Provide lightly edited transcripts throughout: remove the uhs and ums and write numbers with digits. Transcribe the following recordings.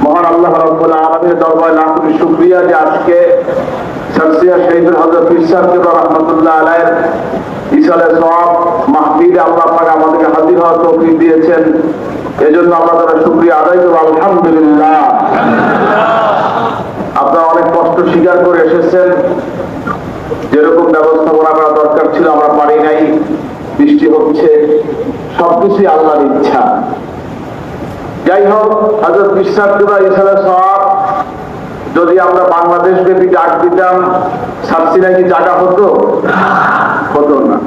মহান আল্লাহ রাব্বুল আলামিনের দরবারে লাখ কোটি শুকরিয়া যে আজকে শামসিয়া শরীফের হযরত পীর সাহেব রাহমাতুল্লাহ আলাইহির ইসালে সওয়াব মাহফিলে আল্লাহ পাক আমাদেরকে হাজির হওয়ার তৌফিক দিয়েছেন। এজন্য আমরা তার শুকরিয়া আদায় করব, আলহামদুলিল্লাহ। আপনারা অনেক কষ্ট স্বীকার করে এসেছেন, যেরকম ব্যবস্থাপনা করা দরকার ছিল আমরা পারি নাই, বৃষ্টি হচ্ছে, সবকিছুই আল্লাহর ইচ্ছা। যাই হোক, হযরত পীর সাহেব ইসালে সওয়াব যদি আমরা বাংলাদেশ ব্যাপী ডাক দিতাম, সাবসিডি কি জায়গা হতো? হতো না।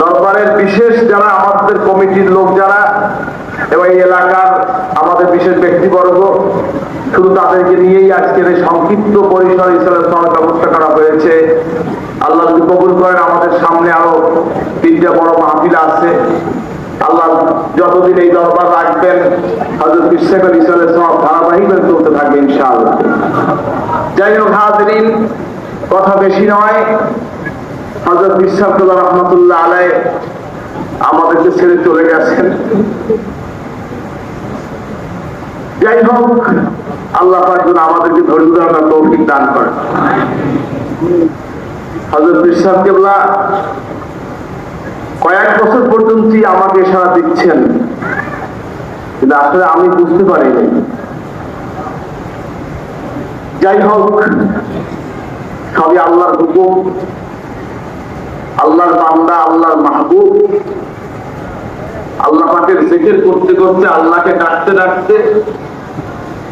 দরবারের বিশেষ যারা আমাদের কমিটির লোক যারা এবং এই এলাকার আমাদের বিশেষ ব্যক্তিবর্গ, শুধু তাদেরকে নিয়েই আজকের এই সংক্ষিপ্ত পরিসর ইসলামের সওয়াবের ব্যবস্থা করা হয়েছে। আল্লাহ যদি কবুল করেন, আমাদের সামনে আরো 3টা বড় মাহফিল আছে। আল্লাহ যতদিন এই দরবার রাখবেন, হযরত পীর সাহেব ইসলামের সওয়াব ধারাবাহিকভাবে চলতে থাকবে ইনশাআল্লাহ। যাই হোক হাজিরিন, কথা বেশি নয়। হযরত পীর সাহেব রাহমাতুল্লাহ আলাইহি আমাদেরকে ছেড়ে চলে গেছেন। যাই হোক, আল্লাহ পাক যেন আমাদেরকে ধৈর্য ধারণের তৌফিক দান করেন। হযরত পীর সাহেব কেবলা কয়েক বছর পর্যন্তই আমাকে ইশারা দিচ্ছেন, কিন্তু আসলে আমি বুঝতে পারিনি। যাই হোক, সবই আল্লাহর হুকুম, আল্লাহর বান্দা, আল্লাহর মাহবুব। আল্লাহ পাকের জিকির করতে করতে, আল্লাহকে ডাকতে ডাকতে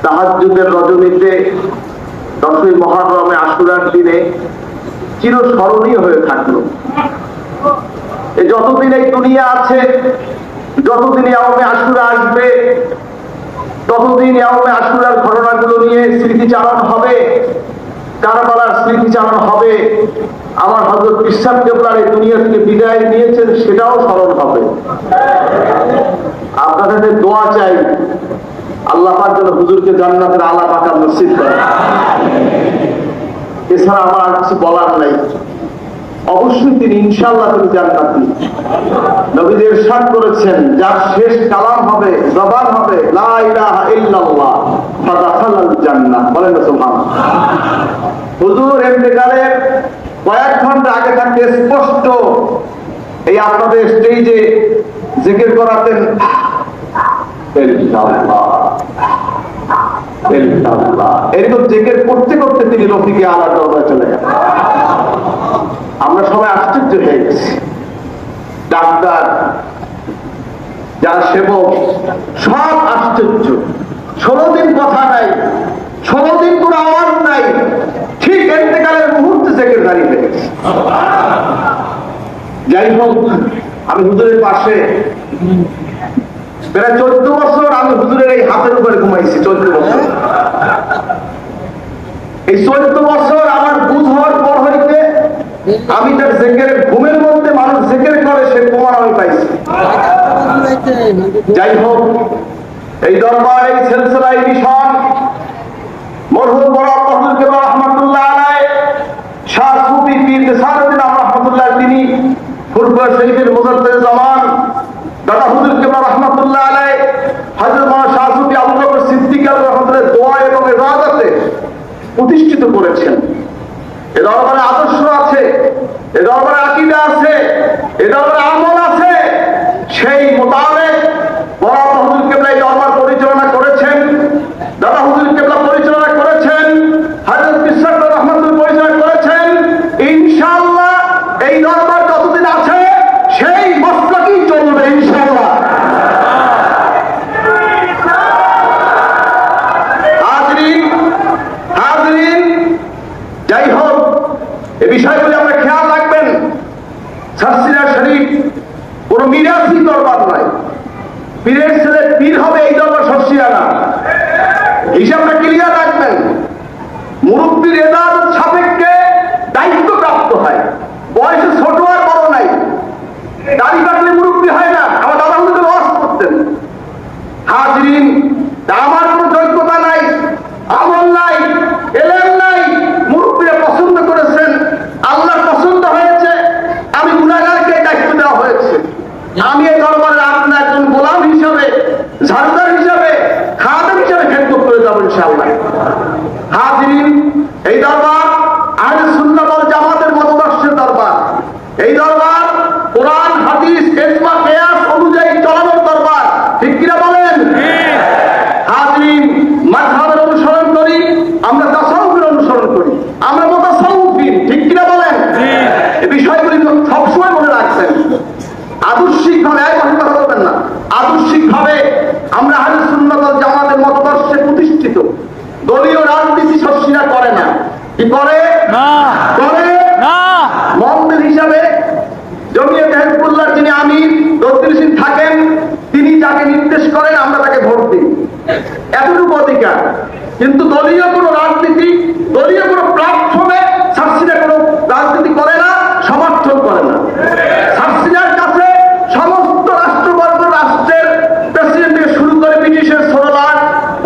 তাহাজ্জুদের রজনীতে 10ই মুহররমে আশুরার দিনে চিরস্মরণীয় হয়ে থাকলো। যতদিন এই দুনিয়া আছে, যতদিন ইয়াউমে আশুরা আসবে, ততদিন ইয়াউমে আশুরার ঘটনাগুলো নিয়ে স্মৃতিচারণ হবে, কারবালার স্মৃতিচারণ হবে। আমার হযরত পীর সাহেব কেবলার এই দুনিয়া থেকে বিদায় নিয়েছেন, সেটাও স্মরণ হবে। আপনাদের দোয়া চাই, আল্লাহ পাক যেন হুজুরকে জান্নাতের আলা পাকা নসিব করেন। এছাড়া আমার আর কিছু বলার নাই। অবশ্যই তিনি ইনশাআল্লাহ তিনি জান্নাতি। নবীজি ইরশাদ করেছেন, যার শেষ কালাম হবে, জবান হবে লা ইলাহা ইল্লাল্লাহ, ফাদাখালাল জান্নাহ। বলেন সুবহানাল্লাহ। হুজুর ইন্তেকালের কয়েক ঘন্টা আগে থাকতে স্পষ্ট এই আপনাদের স্টেজে জিকির করাতেন, এরকম জিকির করতে করতে তিনি রফিকে আলার দরবারে চলে গেলেন। আমরা সবাই আশ্চর্য হয়ে গেছি। ডাক্তার, যারা সেবক, সব আশ্চর্য। 16 দিন কথা নাই, 16 দিন কোনো আওয়াজ নাই, ঠিক ইন্তেকালের মুহূর্তে জিকির দাঁড়িয়ে হয়ে গেছে। যাই হোক, আমি হুজুরের পাশে প্রায় 14 বছর আমি হুজুরের এই হাতের উপরে ঘুমাইছি। 14 বছর। এই 14 বছর আমার বুঝ হওয়ার পর হইতে আমি তার জিকিরের ঘুমের মধ্যে মানুষ জিকির করে সে প্রমাণ আমি পাইছি। যাই হোক, এই দরবার, এই সিলসিলা, এই মিশন মরহুম বড় হযরত কেবলা রাহমাতুল্লাহ আলাইহি শাহ সুফি পীর সারুদ্দিন রাহমাতুল্লাহ, তিনি ফুরফুরা শরীফের মুজাদ্দিদ জামান দাদা হুজুর কেবলা রাহমাতুল্লাহ আলাইহি হযরত মাওলানা শাহ সুফি আবু বকর সিদ্দিক রাহমাতুল্লাহ দোয়া এবং ইবাদতে প্রতিষ্ঠিত করেছেন। এ দরবারে আদর্শ আছে, এ দরবারে আকীদা আছে, এ দরবারে আমল আছে। সেই মোতাবেক বড় হুজুর কেবলা এই দরবার পরিচালনা করেছেন, দাদা হুজুর কেবলা পরিচালনা করেছেন, হযরত পীর সাহেব রাহমাতুল্লাহ পরিচালনা করেছেন। ইনশাআল্লাহ এই দরবার যতদিন আছে সেই মসলকই চলবে ইনশাআল্লাহ। হাজরিন, যাই হোক, এই বিষয়গুলি আমরা খেয়াল রাখবেন। শামসিয়া শরীফ কোন মিরাসি দরবার নয়। পীরের ছেলে পীর হবে, এই দরবার শামসিয়া না। হিসাবটা ক্লিয়ার রাখবেন। মুরব্বির ইবাদত সাপেক্ষে দায়িত্ব প্রাপ্ত হয়। বয়সে ছোট আর বড় নাই। দাড়ি কাটলে মুরব্বি হয় না। আমার দাদা হুজুর ওয়াজ করতেন। হাজরিন, আমার কোনো যোগ্যতা নাই, আমল নাই, এলেম নাই। মুরব্বিরা পছন্দ করেছেন, আল্লাহ পছন্দ হয়েছে, আমি গুনাহগারকে দায়িত্ব দেওয়া হয়েছে। আমি এই দরবারের আপনার একজন গোলাম হিসাবে, ঝাড়ুদার হিসাবে, খাদেম হিসাবে খেদমত করে যাবো ইনশাআল্লাহ। ইনশাআল্লাহ। হাজিরিন, এই দরবার আহলে সুন্নাত ওয়াল জামাতের মতাদর্শের দরবার। এই দরবার কোরআন হাদিস ইজমা কিয়াস অনুযায়ী চলানোর দরবার। ঠিক কিনা বলেন? হাজিরিন, মাযহাবের অনুসরণ করি আমরা, তাসাউফের অনুসরণ করি আমরা, মুতাসাউফিন। ঠিক কিনা বলেন? এই বিষয়গুলি সবসময় মনে রাখছেন। আদর্শিক ভাবে কথা বলবেন না, আদর্শিক ভাবে আমরা আহলে সুন্নাত ওয়াল জামাতের মতাদর্শে প্রতিষ্ঠিত। দলীয় রাজনীতি শর্ষিরা করে না। কি করে? করে না। মন্দির হিসাবে জমিয়তে হিজবুল্লাহর যিনি আমির দস্তগীর সিং থাকেন, তিনি যাকে নির্দেশ করেন আমরা তাকে ভোট দিই, এতটুকু অধিকার। কিন্তু দলীয় কোনো রাজনীতি, দলীয় কোনো প্ল্যাটফর্মে শর্ষিরা কোনো রাজনীতি করে না, সমর্থন করে না। শর্ষিরার কাছে সমস্ত রাষ্ট্রবর্গ, রাষ্ট্রের প্রেসিডেন্ট থেকে শুরু করে ব্রিটিশের সরদার,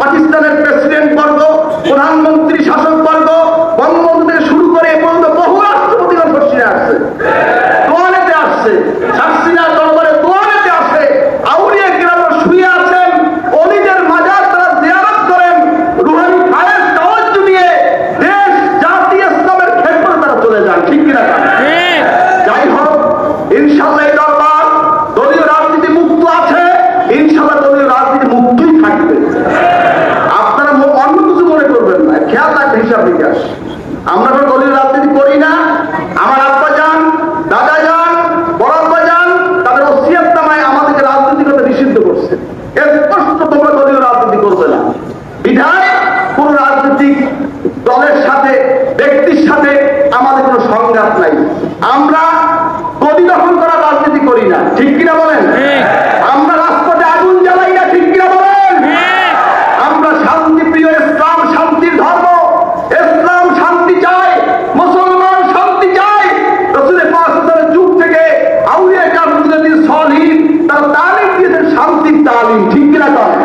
পাকিস্তানের প্রেসিডেন্ট বর্গ, প্রধানমন্ত্রী, শাসক বর্গ, বঙ্গবন্ধু থেকে শুরু করে এ পর্যন্ত বহু রাষ্ট্রপতিগণ শর্ষিরা আসছে, দোয়ানেতে আসছে, শর্ষিরার দরবারে দোয়ানেতে আসে। আউলিয়া কিরাম শুয়ে আছেন, অলিদের মাজার তারা জিয়ারত করেন, রুহানি ফায়েজ তাওয়াজ্জু দিয়ে দেশ জাতি ইসলামের খেদমতে তারা চলে যান। ঠিক কিনা? যাই হোক, ইনশাআল্লাহ এই দরবার দলীয় রাজনীতি মুক্ত আছে, ইনশাআল্লাহ দলীয় রাজনীতি মুক্তই থাকবে। আপনারা অন্য কিছু মনে করবেন না, খেয়াল রাখবেন হিসাব নিকাশ। আমরা কোনো দলীয় রাজনীতি করি না। আমার আব্বা যান, দাদা যান, বড় আব্বা যান, তাদের ওসিয়তনামায় আমাদেরকে রাজনীতি করতে নিষিদ্ধ করছে। স্পষ্ট তোমরা দলীয় রাজনীতি করবে না। বিধায় কোন রাজনৈতিক দলের সাথে, ব্যক্তির সাথে আমাদের কোনো সংঘাত নাই। আমরা গদি দখল করার রাজনীতি করি না। ঠিক কিনা বলেন? আমরা রাজপথে আগুন জ্বালাই না। ঠিক কিনা বলেন? আমরা শান্তিপ্রিয়, ইসলাম শান্তির ধর্ম, ইসলাম শান্তি চায়, মুসলমান শান্তি চায়। রাসূল পাক সাল্লাল্লাহু আলাইহি ওয়াসাল্লামের যুগ থেকে আউলিয়া কিরাম সলিহিন তারা তালিম দিয়েছেন, শান্তির তালিম। ঠিক কিনা বলেন?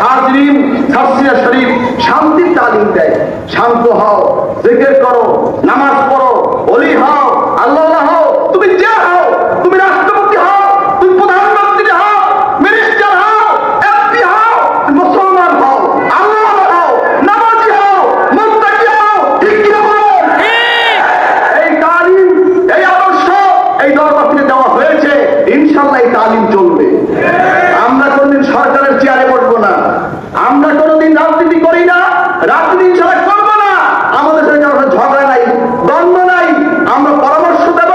হাজিরিন, শর্ষিরা শরীফ শান্তির তালিম দেয়। শান্ত হও, জিকির করো, নামাজ পড়ো, ওলি হও, আল্লাহ হও, তুমি যে হও, তুমি রাষ্ট্রপতি হও, তুমি প্রধানমন্ত্রী হও, মিনিস্টার হও, এমপি হও, মুসলমান হও, আল্লাহ হও, নামাজি হও, মুত্তাকি হও। ঠিক কিনা বলেন? এই তালিম, এই আদর্শ এই দরবার থেকে দেওয়া হয়েছে। ইনশাআল্লাহ এই তালিম চলবে। আমরা কোনদিন সরকারের চেয়ারে বসবো না, আমরা কোনদিন রাজনীতি করি না, রাজনীতি ইনশাআল্লাহ করবো না। আমাদের সাথে কারো সাথে ঝগড়া নাই, দ্বন্দ্ব নাই। আমরা পরামর্শ দেব,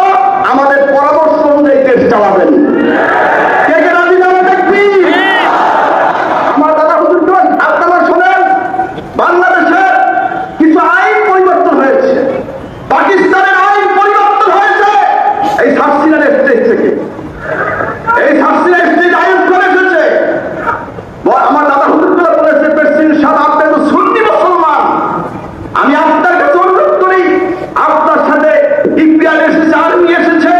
আমাদের পরামর্শ অনুযায়ী দেশ চালাবেন। কে কে রাজি না দেখবি? আমার দাদা হুজুর, আপনারা শোনেন, বাংলাদেশে কিছু আইন পরিবর্তন হয়েছে, পাকিস্তানের আইন পরিবর্তন হয়েছে এই শর্ষিরার স্টেজ থেকে। এই শর্ষিরা স্টেজ আইন করে এসেছে। আমার দাদা হুজুররা বলেছে, প্রেসিডেন্ট সাহেব আপনি তো সুন্নি মুসলমান, আমি আপনার কাছে অনুরোধ করি, আপনার সাথে ইপিআর এসেছে, আর্মি এসেছে,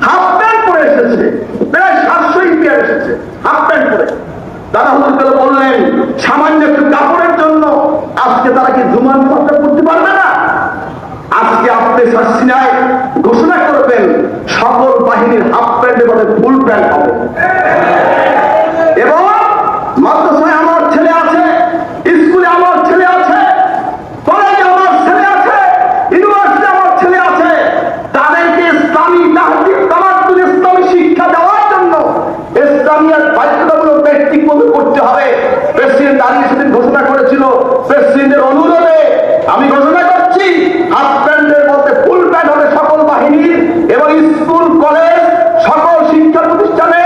হাফ প্যান্ট পরে এসেছে, প্রায় 700 ইপিআর এসেছে হাফ প্যান্ট পরে। দাদা হুজুররা বললেন, সামান্য একটু কাপড়ের জন্য আজকে তারা কি জুমার নামাজ পড়তে পারবে না? আজকে আপনি শর্ষিরায় ঘোষণা করবেন সকল বাহিনীর হাফ প্যান্টের বদলে ফুল প্যান্ট হবে। এবং মাদ্রাসায় আমার ছেলে আছে, স্কুলে আমার ছেলে আছে, কলেজে আমার ছেলে আছে, ইউনিভার্সিটি আমার ছেলে আছে, তাদেরকে ইসলামী তাহজিব তামাদ্দুন ইসলামী শিক্ষা দেওয়ার জন্য ইসলামিয়াত বাধ্যতামূলক ব্যক্তিক করতে হবে। প্রেসিডেন্ট দাঁড়িয়ে সেদিন ঘোষণা করেছিল, প্রেসিডেন্টের অনুরোধে আমি ঘোষণা করছি হাফ প্যান্টের মধ্যে ফুল প্যান্ট হবে সকল বাহিনীর, এবং স্কুল, কলেজ, সকল শিক্ষা প্রতিষ্ঠানে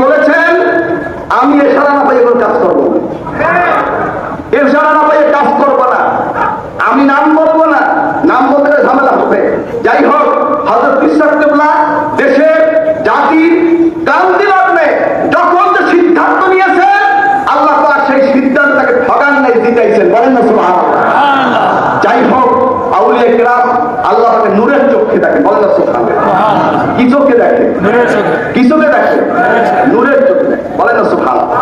বলেছেন, আমি এশারা না পাই কাজ করবো না, এশারা না পাই কাজ করবো না, আমি নাম বলবো না, নাম বলতে ঝামেলা হবে। যাই হোক, হযরত ইসহাক কিবলা দেশের জাতির ক্রান্তি লগ্নে যখন যে সিদ্ধান্ত নিয়েছেন, আল্লাহ পাক সেই সিদ্ধান্ত তাকে ঠগান নাই, জিতাইছেন। বলেন না সুবহানাল্লাহ। যাই হোক, আউলিয়া কেরাম আল্লাহ পাকে নূরের চোখে দেখেন। বলেন না সুবহানাল্লাহ। কি চোখে দেখে? কি চোখে দেখে? নূরের চোখে। বলেন না সুবহানাল্লাহ।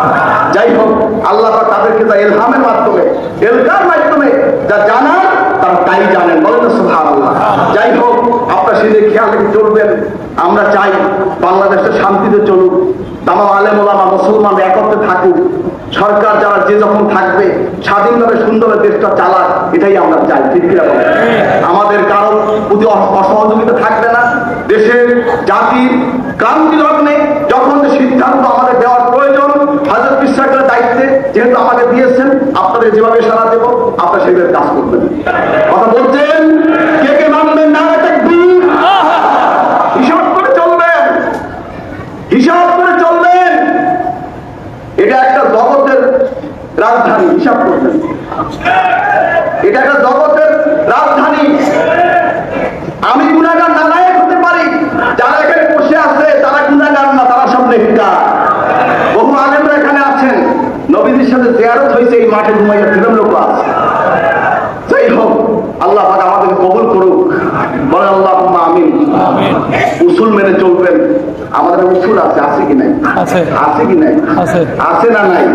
যাই হোক, আল্লাহ পাক তাদেরকে যা ইলহামের মাধ্যমে, এলকার মাধ্যমে যা জানান, তারা তাই জানেন। বলেন না সুবহানাল্লাহ। যাই হোক, আপনারা সেদিকে খেয়াল রেখে চলবেন। আমরা চাই বাংলাদেশের শান্তিতে চলুক, তামাম আলেম ওলামা মুসলমান একত্রে থাকুক, সরকার যারা যে যখন থাকবে স্বাধীনভাবে সুন্দরভাবে দেশটা চালাক, এটাই আমরা চাই। ঠিক কিনা বলেন? আমাদের কারো প্রতি অসহযোগিতা থাকবে না। দেশের জাতির ক্রান্তি লগ্নে যখন যে সিদ্ধান্ত আমাদের দেওয়ার প্রয়োজন, হযরত ইসহাকের দায়িত্বে যেহেতু আমাকে দিয়েছেন, আপনাদের যেভাবে সাড়া দেব আপনারা সেভাবে কাজ করবেন। কথা বলছেন, কে কে মানবেন? না তাকবীর। হিসাব করে চলবেন, হিসাব করে চলবেন। এটা একটা জগতের রাজধানী, হিসাব করবেন। এটা একটা জগতের রাজধানী। আমি গুনাহগার নালায়েক হতে পারি, যারা এখানে বসে আছে তারা গুনাহগার না, তারা সব নেককার। বহু আলেমরা এখানে আছেন, নবীজির সাথে জিয়ারত হয়েছে, এই মাঠে ঘুমাইয়া ফিরম লোক আছে। যাই হোক, আল্লাহ পাক আমাদের কবুল করুক। বলেন আল্লাহুম্মা আমিন। উসুল মেনে চলবেন। আমাদের উসুল আছে, আছে কি নাই? আছে কি নাই? আছে না নাই?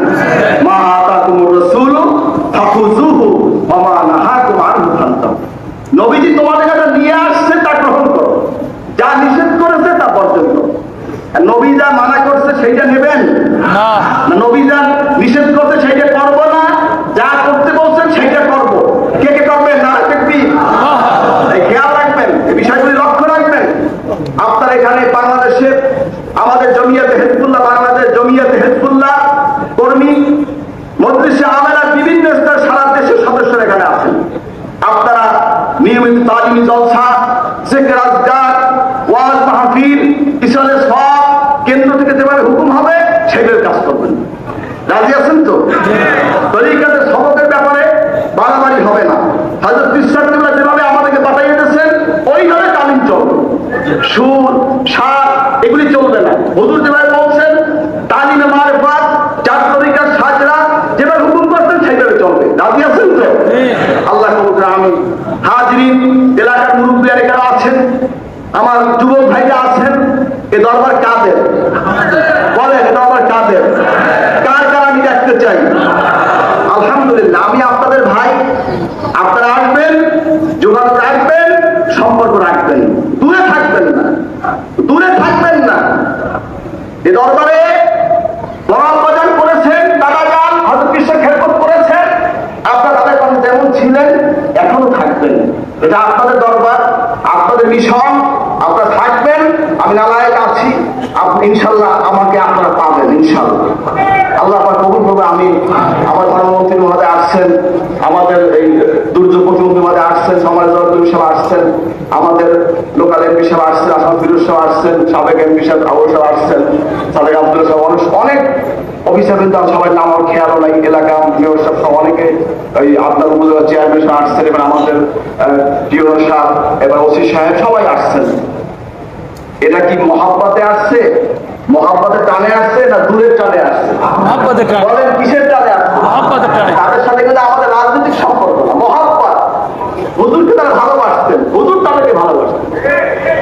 মা আতাকুমুর রাসূলু ফাখুযুহু ওয়া মা নাহাকুম আনহু ফান্তাহু। নবীজি তোমাদের কাছে নিয়ে আসছে, তা গ্রহণ করো, যা নিষেধ করেছে তা বর্জন করো। নবী যা মানা করছে সেইটা নেবেন না, নবী যা নিষেধ করছে সেইটা করবো না, যা করতে বলছেন সেইটা করবো। কে কে করবেন? না তাকবীর। খেয়াল রাখবেন, এই বিষয়গুলি লক্ষ্য রাখবেন। আপনার এখানে বাংলাদেশে আমাদের জমিয়তে হিজবুল্লাহ, বাংলাদেশ জমিয়তে হিজবুল্লাহ কর্মী, মজলিসে আমেরা, বিভিন্ন স্তর, সারা দেশের সদস্যরা এখানে আছেন। আপনারা নিয়মিত তালিমি জলসা, জিকির আজকার, ওয়াজ মাহফিল, ইসলামের সব কেন্দ্র থেকে যেভাবে হুকুম হবে সেইভাবে কাজ করবেন। রাজি আছেন তো? তরিকাতের সবকের ব্যাপারে বাড়াবাড়ি হবে না। হযরত ইসহাক কিবলা যেভাবে আমাদেরকে পাঠিয়ে দিয়েছেন, ওইভাবে তালিম চলবে। সুর, সার এগুলি চলবে না। হুজুর যেভাবে বলছেন, তালিমে মারিফাত, চার তরিকার সাজরা যেভাবে হুকুম করছেন সেইভাবে চলবে। রাজি আছেন তো? আল্লাহ কবুল করুন। আমি হাজরিন, এলাকার মুরব্বিয়ার এখানে আছেন, আমার যুবক ভাইরা আছেন। এ দরবার কাদের? বলেন, এ দরবার কাদের? কার কার আমি দেখতে চাই? আলহামদুলিল্লাহ, আমি আপনাদের ভাই। আপনারা আসবেন, যোগাযোগ রাখবেন, সম্পর্ক রাখবেন, দূরে থাকবেন না, দূরে থাকবেন না। এ দরবারে বড় আব্বাজান করেছেন, দাদা যান হযরত ইসহাক খেদমত করেছেন। আপনারা তাদের কাছে যেমন ছিলেন এখনো থাকবেন। এটা আপনাদের দরবার, আপনাদের মিশন। আপনারা থাকবেন, আমি নালায়েক আছি, ইনশাল্লাহ আমাকে আপনারা পাবেন ইনশাল্লাহ। আল্লাহ পাক কবুল করবে। আমি আমার ধর্মমন্ত্রী মহোদয় আসছেন, আমাদের এই দুর্যোগ প্রতিমন্ত্রী মহোদয় আসছেন, সমাজ দপ্তর সাহেব আসছেন, আমাদের লোকাল এমপি সাহেব আসছেন, আসাম ফিরোজ সাহেব আসছেন, সাবেক এমপি সাহেব আবু সাহেব আসছেন, সাবেক আব্দুল সাহেব, অনেক অফিসার, কিন্তু সবাই নাম আমার খেয়ালও নাই। এলাকা মেয়র সাহেব সব অনেকে, ওই আপনার উপজেলা চেয়ারম্যান সাহেব আসছেন, এবার আমাদের ডিওর সাহেব, এবার ওসি সাহেব, সবাই আসছেন। এটা কি মহাব্বতে আসছে, মহাব্বতের টানে আসছে, না দূরের টানে আসছে? বলেন, কিসের টানে আসছে? তাদের সাথে কিন্তু আমাদের রাজনৈতিক সম্পর্ক না, মহাব্বত। হুজুরকে তারা ভালোবাসতেন, হুজুর তাদেরকে ভালোবাসতেন।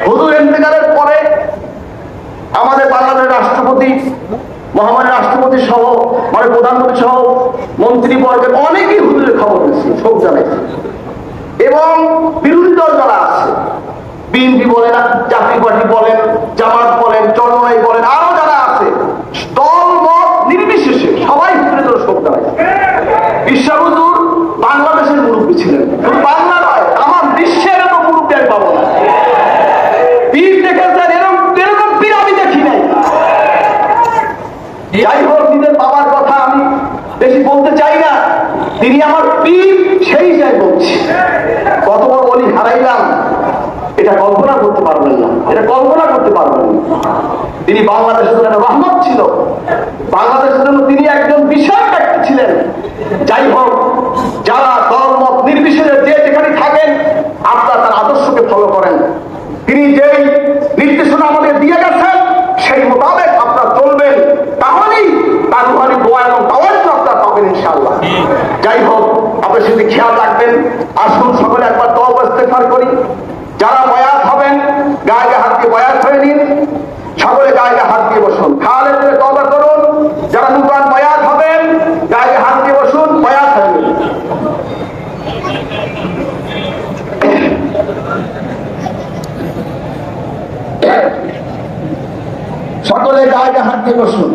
হুজুর ইন্তেকালের পরে আমাদের বাংলাদেশের রাষ্ট্রপতি, মহামান্য রাষ্ট্রপতি সহ, মানে প্রধানমন্ত্রী সহ মন্ত্রীবর্গের অনেকেই হুজুরের খবর দিচ্ছে, শোক জানাইছে। এবং বিরোধী দল যারা আছে, বিএনপি বলেন, জাতীয় পার্টি বলেন, জামাত বলেন, চরমনাই বলেন, আরো যারা আছে, দল মত নির্বিশেষে সবাই হুজুরের জন্য শোক জানাইছে। ইসহাক হুজুর বাংলাদেশের মুরব্বী ছিলেন, শুধু বাংলা নয়, আমার বিশ্বের এত মুরব্বী আমি পাবো না। পীর দেখেছেন, এরকম পীর আমি দেখি নাই। যাই হোক, নিজের বাবার কথা আমি বেশি বলতে চাই না, তিনি আমার পীর, সেই হিসাবে বলছি। কত বড় বলি হারাইলাম, এটা কল্পনা করতে পারবেন না, এটা কল্পনা করতে পারবেন না। তিনি বাংলাদেশের জন্য রহমত ছিলেন। ছিল, বাংলাদেশের জন্য তিনি একজন বিশাল ব্যক্তি ছিলেন। যাই হোক, যারা দলমত নির্বিশেষে যে যেখানে থাকেন, আপনারা তার আদর্শকে ফলো করেন। তিনি যেই নির্দেশনা আমাদের দিয়ে গেছেন সেই মোতাবেক আপনারা চলবেন, তাহলেই তার রুহানি দোয়া এবং তাওয়াজ্জুহ আপনারা পাবেন ইনশাআল্লাহ। যাই হোক, আপনারা সেটি খেয়াল রাখবেন। আসুন সকলে একবার তওবা ইস্তেগফার করি। যারা বয়াত হবেন গায়ে হাত দিয়ে বয়াত হয়ে নিন, সকলে গায়ে হাত দিয়ে বসুন, খালেদ করে তওবা করুন। যারা নূতন বয়াত হবেন গায়ে হাত দিয়ে বসুন, বয়াত হয়ে নিন। সকলে গায়ে হাত দিয়ে বসুন।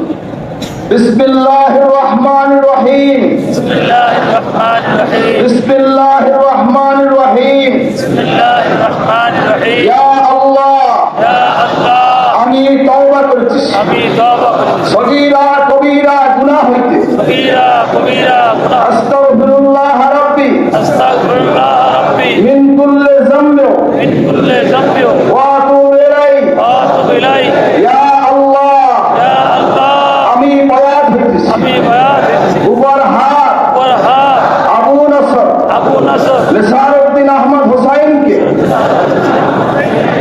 বিসমিল্লাহির রহমানির রহিম। বিসমিল্লাহির রহমানির রহিম। বিসমিল্লাহির রহমানির রহিম। বিসমিল্লাহির রহমানির রহিম। ইয়া আল্লাহ, ইয়া আল্লাহ, আমি তওবা করছি আমি তওবা করছি সগীরা কবীরা গুনাহ হইতে। সগীরা কবীরা গুনাহ। আস্তাগফিরুল্লাহ রাব্বি আস্তাগফিরুল্লাহ রাব্বি মিন কুল্লি যামবি মিন কুল্লি যামবি ওয়া আতুবু ইলাইহি। ওয়া আতুবু ইলাইহি। ইয়া আল্লাহ, ইয়া আল্লাহ, আমি বয়াত হইতেছি। আমি বয়াত করছি। উপর হাত উপর হাত আবু নসর আবু নাসর নিসারউদ্দিন আহমদ হুসাইনকে,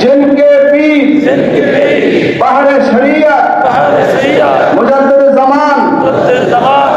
जिनके पीर बाहरे शरीयत বাহারে শরিয়ত मुजद्दिद जमान মুদ্দির জামান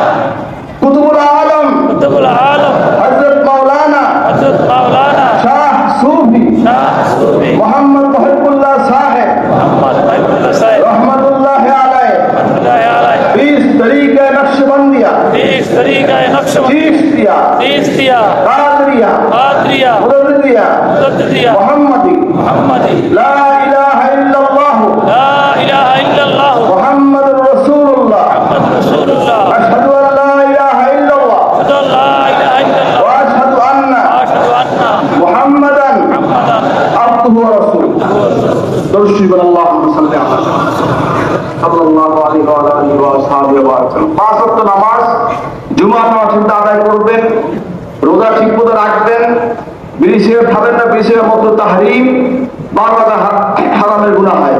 कुतुबुल आलम কুতুবুল আলম हजरत मौलाना হযরত মাওলানা शाह सूफी শাহ সুফি मोहम्मद मुहिबुल्लाह साहिब মুহাম্মদ বাইতুল্লাহ সাহেব रहमतुल्लाह अलैह রহমাতুল্লাহি আলাইহি 20 तरीके नक्शबंदिया, 20 তরিকায়ে নকশবন্দি, चिश्तिया, চিশতিয়া, कादरिया, কাদরিয়া, मुदद्दिदिया, মুজাদ্দিদিয়া, मोहम्मदी, মুহাম্মাদি। ला इलाहा इल्लल्लाह লা ইলাহা ইল্লাল্লাহ मुहम्मदुर रसूलुल्लाह মুহাম্মাদুর রাসূলুল্লাহ। अशहदु अन ला इलाहा इल्लल्लाह আশহাদু আল্লা ইলাহা ইল্লাল্লাহ वा अशहदु अन्ना ওয়া আশহাদু আন্না मुहम्मदन মুহাম্মাদান अब्दुहु व रसूलुहु। दरुद अल्लाहुम्मा सल्लि अला সাল্লাল্লাহু আলাইহি ওয়া আলিহি ওয়া আসহাবিহি ওয়া সাল্লাম। পাঁচ ওয়াক্ত নামাজ জুমার নামাজ ঠিক আদায় করবেন, রোজা ঠিকমতো রাখবেন, বিড়ি সিগারেট খাবেন না, বিড়ি সিগারেট মতো তাহরিম, বারবার হারামের গুনাহ হয়।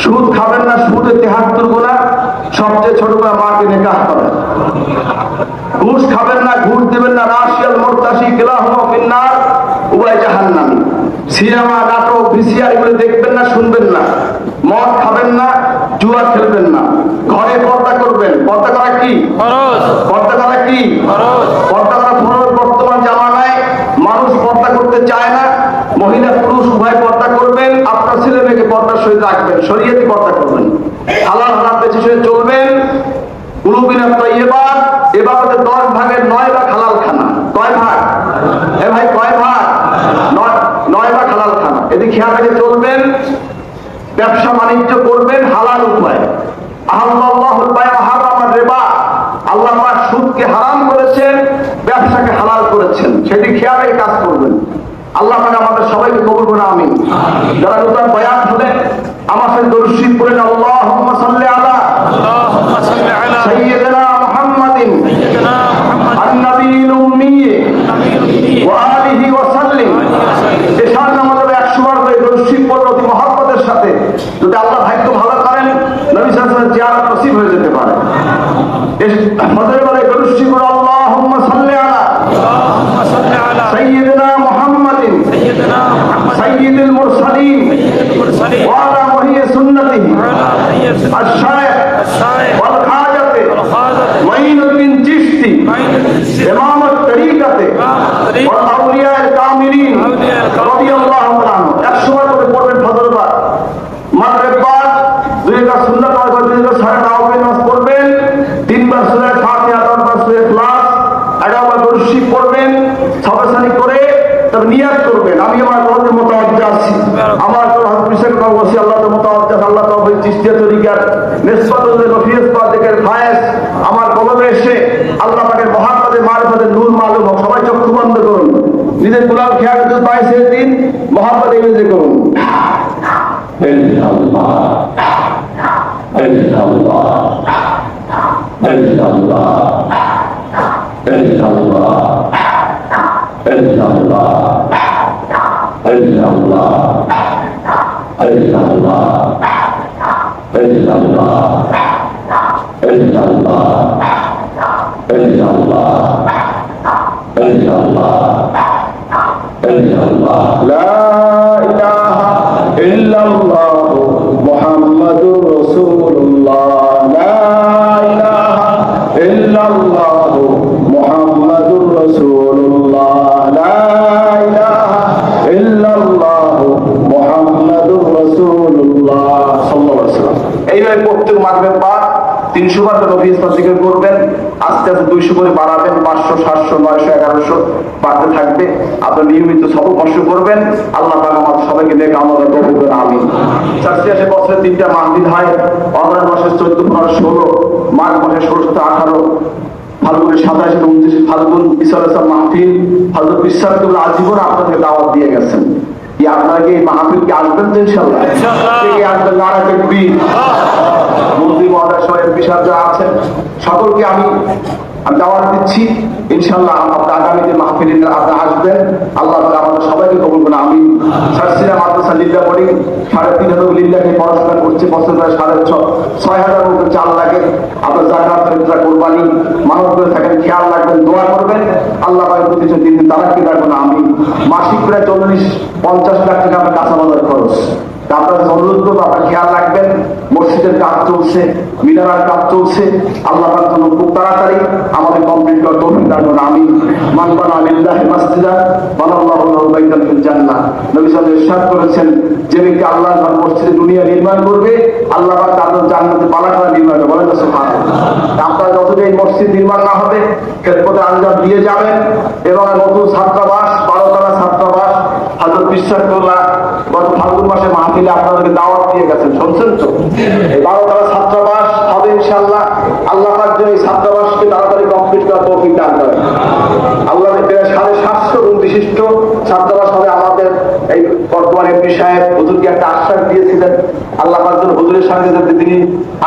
সুদ খাবেন না, সুদের 73 গুনাহ, সবচেয়ে ছোট গুনাহ মাকে নিকাহ করা। ঘুষ খাবেন না, ঘুষ দেবেন না, রাশিয়াল মুরতাশি কিলাহুমা ফিন্নার, উভয় জাহান্নামী। সিনেমা, নাটক, ভিসিআর এগুলো দেখবেন না, শুনবেন না। মদ খাবেন না, জুয়া খেলবেন না। ঘরে পর্দা করবেন। পর্দা করা কি? ফরজ, পর্দা করা কি? ফরজ। পর্দা করা ফরজ। বর্তমান জামানায় মানুষ পর্দা করতে চায় না। মহিলা পুরুষ উভয় পর্দা করবেন। আপনার ছেলে মেয়েকে পর্দার সহিত রাখবেন, শরীয়তি পর্দা করবেন, হালাল হারাম বেছে শুনে চলবেন। কুলুবিনা তাইয়্যিবাত, ইবাদতের 10 ভাগের 9 ভাগ হালাল খানা। কয় ভাগ? এ ভাই কয় ভাগ? 9 ভাগ হালাল খানা। এদিকে খেয়াল রেখে চলবেন। ব্যবসা বাণিজ্য করবেন হালাল উপায়। আল্লাহুল বায় ওয়া হারামার রিবা, আল্লাহ পাক সুদকে হারাম করেছেন, ব্যবসাকে হালাল করেছেন, সেটি খেয়াল রেখে কাজ করবেন। আল্লাহ পাক আমাদের সবাইকে কবুল করুন, আমিন। যারা নতুন বয়াত হলেন আমার সাথে দরুদ শরীফ পড়েন। আল্লাহুম্মা সাল্লি আলা আল্লাহুম্মা সাল্লি আলা সাইয়্যিদিনা মুহাম্মাদিন সাইয়্যিদিনা মুহাম্মাদ আন-নবিয়্যিল উম্মি ওয়া আলিহি ওয়া সাল্লিম। এশার নামাজে 100 বার করে দরুদ শরীফ পড়লে অতি মহব্বতের সাথে, যদি আল্লাহ ভাগ্য ভালো করেন, নবী সাল্লাল্লাহু আলাইহি ওয়াসাল্লাম জিয়ারত নসিব হয়ে যেতে পারে। ফজরের বেলায় দরুদ শরীফ পড়ো। আল্লাহুম্মা সাল্লি আলা আল্লাহুম্মা সাল্লি আলা সাইয়্যিদিনা মুহাম্মাদিন সাইয়্যিদিনা মুহাম্মাদ সাইয়্যিদুল মুরসালিন সাইয়্যিদুল মুরসালিন ওয়া আলা ওয়াহিয়া সুন্নতিহি ওয়া আলা সাইয়্যিদ আশ-শাইখ আশ-শাইখ ওয়াল খাজাতে ওয়াল খাজাত মুঈনুদ্দিন চিশতি ইমামত তরিকাতে ওয়া আউলিয়ায়ে কামিলিন রাদিয়াল্লাহু আনহু। 100 বার করে পড়বেন ফজরের বার, মাগরিব বার, 2 রাকাত সুন্নাত আর 2 রাকাত সারা নামাজ নামাজ পড়বেন, 3 বার সূরা ফাতিহা, 10 বার সূরা ইখলাস, 11 বার দরুদ শরীফ পড়বেন, সবসানি করে তবে নিয়াত করবেন। আমি আমার রবের মুতাওয়াজ্জিহ আছি, আমার তো হযরত বিশেষ বসি আল্লাহ তো মুতাওয়াজ্জিহ, আল্লাহ তাআলা চিশতিয়া তরিকার নিসবতুল নফিস পাদিকের ফায়েজ আমার কলবে এসে আল্লাহ পাকের মহাব্বতে মারিফাতের নূর মালুম হোক। সবাই চক্ষু বন্ধ করুন, নিজের গুনাহ খেয়াল করতে পাইছে দিন মহাব্বতে ইমেজে করুন। ইল্লাল্লাহ ইল্লাল্লাহ ইল্লাল্লাহ ইল্লাল্লাহ ইল্লাল্লাহ ইল্লাল্লাহ ইল্লাল্লাহ ইল্লাল্লাহ লা ইলাহা ইল্লাল্লাহ মুহাম্মাদুর রাসূলুল্লাহ লা ইলাহা ইল্লাল্লাহ মুহাম্মাদুর রাসূলুল্লাহ লা ইলাহা ইল্লাল্লাহ মুহাম্মাদুর রাসূলুল্লাহ সাল্লাল্লাহু আলাইহি ওয়াসাল্লাম। এইভাবে প্রত্যেক মাগরিব পাঠ 300 বার নবী ইসলাম জিকির করবেন, আস্তে আস্তে 200 করে বাড়াবেন, 500 700 900 1100 বাড়তে থাকবে। আপনি নিয়মিত সবক মশ করবেন। আল্লাহ পাক আমাদের সবাইকে নেক আমল তৌফিক দান আমিন। 84 বছরে 3টা মাহফিল হয়, রমজান মাসে 14 15 16, মাঘ মাসে 16 18, ফাল্গুনের 27 29 ফাল্গুন ইসলাম মাহফিল। হযরত বিশ্বাস কবুল আজীবন আপনাদেরকে দাওয়াত দিয়ে গেছেন। কি আপনারা কি এই মাহফিল কি আসবেন তো ইনশাআল্লাহ? কে আসবেন? নারা তাকবীর। মন্ত্রী মহোদয় সহ এমপি সাহেব যারা আছেন সকলকে আমি দাওয়াত দিচ্ছি ইনশাআল্লাহ। আপনার আগামীতে মাহফিলে আপনারা আসবেন। আল্লাহ তাআলা আমাদের সবাইকে কবুল করুন আমিন। সারসিনা মাদ্রাসা লিল্লাহ পড়ি 3.5 লিল্লাহকে পড়াশোনা করছে, বছর প্রায় 6,500 মতো চাল লাগে। আপনার যাকাত ফিতরা কোরবানি মানব করে থাকেন, খেয়াল রাখবেন, দোয়া করবেন। আল্লাহ পাকের প্রতি দিন তারাক্কি রাখবেন আমিন। মাসিক প্রায় 40-50 লাখ টাকা আপনার কাঁচা বাজার খরচ। আপনার অনুরোধ করবো আপনার খেয়াল রাখবেন। মসজিদের কাজ চলছে, মিনারার কাজ চলছে। আল্লাহ পাক যেন খুব তাড়াতাড়ি আমাদের কমপ্লিট করার তৌফিক দান করুন আমিন। মান বানা লিল্লাহি মাসজিদা বানাল্লাহু লাহু বাইতান ফিল জান্নাহ। নবী সাল্লাল্লাহু আলাইহি ওয়াসাল্লাম ইরশাদ করেছেন, যে ব্যক্তি আল্লাহর ঘর মসজিদে দুনিয়া নির্মাণ করবে, আল্লাহ পাক তার জন্য জান্নাতে বালাখানা নির্মাণ করবে। বলেন না সুবহানাল্লাহ। আপনারা যতদিন এই মসজিদ নির্মাণ না হবে খেদমতে আঞ্জাম দিয়ে যাবেন। এবং নতুন ছাত্রাবাস 12 তলা ছাত্রাবাস হযরত বিশ্বাস করলাম গত ফাল্গুন মাসে মাহফিলে আপনাদেরকে দাওয়াত দিয়ে গেছেন, শুনছেন তো? এই 12 তলা ছাত্রাবাস হবে ইনশাআল্লাহ। আল্লাহ পাক যেন এই ছাত্রাবাসকে তাড়াতাড়ি কমপ্লিট করার তৌফিক দান করেন। আল্লাহ প্রায় 750 রুম বিশিষ্ট ছাত্রাবাস হবে আমাদের। এই বর্তমান এমপি সাহেব হুজুরকে একটা আশ্বাস দিয়েছিলেন। আল্লাহ পাক যেন হুজুরের সঙ্গে যাতে তিনি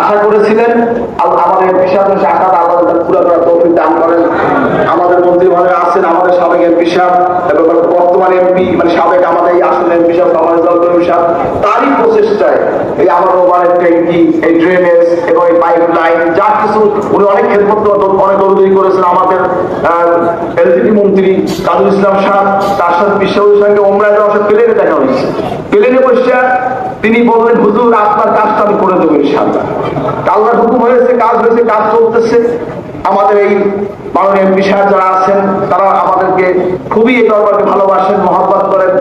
আশা করেছিলেন, আমাদের এমপি সাহেব সে আশাটা আল্লাহ পুরো করার তৌফিক দান করেন। আমাদের মন্ত্রী মহোদয় আছেন, আমাদের সাবেক এমপি সাহেব এবং বর্তমান এমপি মানে সাবেক আমাদের এই আসলে এমপি সাহেব তারই প্রচেষ্টায় এই আমার মোবাইলের ট্যাঙ্কি, এই ড্রেনেজ এবং এই পাইপ লাইন যা কিছু উনি অনেক খেদমত অনেক দৌড়দৌড়ি করেছেন। আমাদের এলজিপি মন্ত্রী কাজল ইসলাম সাহেব তার সাথে বিশ্ববিদ্যালয়ের সঙ্গে ওমরায় যাওয়ার সাথে প্লেনে দেখা হয়েছে। প্লেনে বসে তিনি বললেন, হুজুর আপনার কাজটা আমি করে দেবো ইনশাআল্লাহ। আল্লাহর হুকুম হয়েছে, কাজ হয়েছে, কাজ চলতেছে। আমাদের এই মাননীয় এমপি সাহেব যারা আছেন তারা আমাদেরকে খুবই এই দরবারকে ভালোবাসেন, মহব্বত করেন।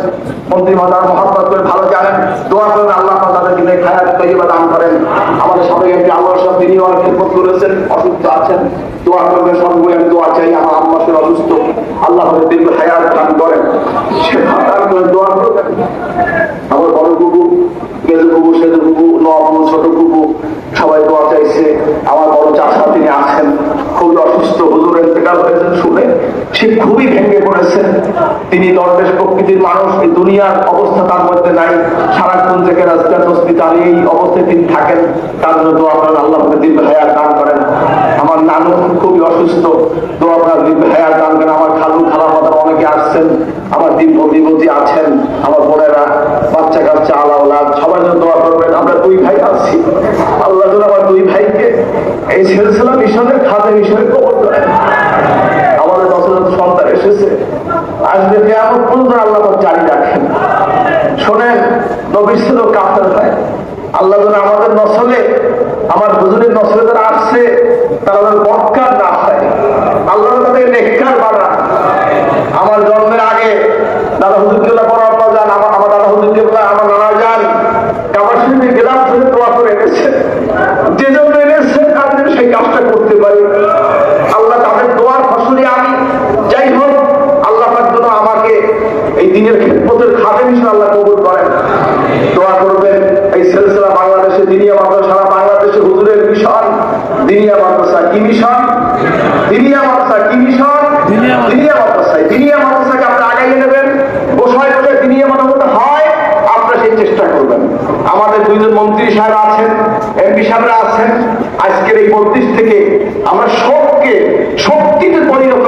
মন্ত্রী মহোদয় মহব্বত করে ভালো জানেন। দোয়া করেন আল্লাহ তাদেরকে হায়াত তৈয়বা দান করেন। আমাদের সবাই এমপি আল্লাহর সাথে তিনি অনেক খেদমত করেছেন, অসুস্থ আছেন, দোয়া করবেন। সবগুলো আমি দোয়া চাই। আমার আম্মা সে অসুস্থ, আল্লাহ দীর্ঘ হায়াত দান করেন, সেবা দান করেন, দোয়া করবেন। আমার বড় কুকু, মেজো কুকু, সেজো কুকু, নবু, ছোট কুকু সবাই দোয়া চাইছে। আমার বড় চাষা তিনি আছেন, খুবই অসুস্থ, হুজুর ইন্তেকাল হয়েছেন শুনে সে খুবই ভেঙে পড়েছেন। তিনি দরবেশ প্রকৃতির মানুষ, এই দুনিয়ার অবস্থা তার মধ্যে নাই। সারাক্ষণ থেকে রাস্তা তসবি চালিয়ে এই অবস্থায় তিনি থাকেন। তার জন্য দোয়া করেন আল্লাহ দীর্ঘ হায়াত দান করেন। আমার নানু খুবই অসুস্থ, দোয়া করেন দীর্ঘ হায়াত দান করেন। আমার খালু খালামাতারা অনেকে আসছেন, আমার দিনপতি আছেন, আমার বোনেরা, বাচ্চা কাচ্চা আলাওলা সবাই জন্য দোয়া করবেন। আমরা 2 ভাই আছি, আল্লাহ যেন আমার 2 ভাইকে এই সিলসিলা মিশনের খাতে মিশনে কবুল করেন। আমাদের যত সন্তান এসেছে আসবে কিয়ামত পর্যন্ত আল্লাহ জারি রাখেন। শোনেন, নবীর সাথে কাফের হয়। আল্লাহ যেন আমাদের নসলে, আমার হুজুরের নসলে যারা আসছে তারা যেন বদকার না হয়। আল্লাহ তাদের নেককার বানান। আমার জন্মের আগে দাদা হুজুর কেবলা বড় আব্বা যান, আমার দাদা হুজুর কেবলা, আমার নানা যান কাবার শরীফে গেলাম ধরে দোয়া করে এনেছে। যে জন্য এনেছে তাদের সেই কাজটা করতে পারি। আল্লাহ তাদের দোয়ার ফসলে আমি যাই হোক, আল্লাহ পাক যেন আমাকে এই দিনের খেদমতের খাতে মিশন আল্লাহ কবুল করেন। দোয়া করবেন। এই সিলসিলা বাংলাদেশে দিনিয়া মাদ্রাসা, সারা বাংলাদেশে হুজুরের মিশন দিনিয়া মাদ্রাসা। কি মিশন? দিনিয়া মাদ্রাসা। কি মিশন? দিনিয়া মাদ্রাসায়। দিনিয়া মাদ্রাসাকে আপনি আগাইয়ে নেবেন। বসায় বসে দিনিয়া মাদ্রাসা হয় আপনারা সেই চেষ্টা করবেন। আমাদের 2 জন মন্ত্রী সাহেব আছেন, এমপি সাহেবরা আছেন। আজকের এই 32 থেকে আমরা সবকে শক্তিতে পরিণত